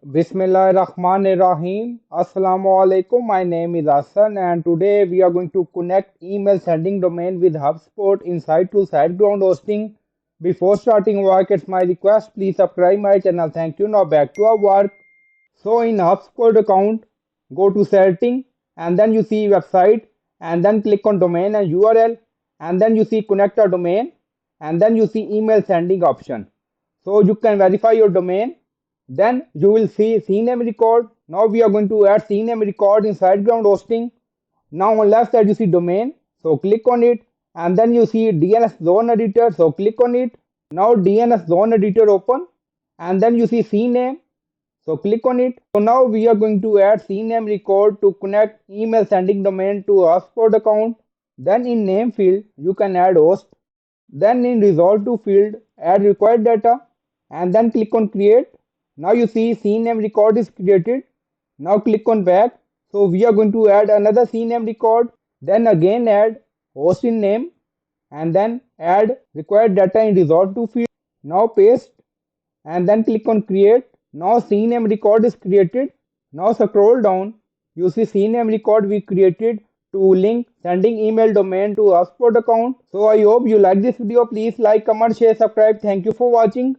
Bismillahirrahmanirrahim. Assalamu alaikum. My name is Hassan, and today we are going to connect email sending domain with Hubspot inside to Siteground hosting. Before starting work, it's my request. Please subscribe my channel. Thank you. Now back to our work. So in Hubspot account, go to setting and then you see website and then click on domain and URL and then you see connect a domain and then you see email sending option. So you can verify your domain. Then you will see CName record. Now we are going to add CName record inside ground hosting. Now on left side you see domain. So click on it and then you see DNS zone editor. So click on it. Now DNS zone editor open and then you see CName. So click on it. So now we are going to add CName record to connect email sending domain to Hubspot account. Then in name field you can add host. Then in resolve to field add required data and then click on create. Now you see CName record is created. Now click on back. So we are going to add another CName record. Then again add host in name and then add required data in resolve to field. Now paste and then click on create. Now CName record is created. Now scroll down. You see CName record we created to link sending email domain to Hubspot account. So I hope you like this video. Please like, comment, share, subscribe. Thank you for watching.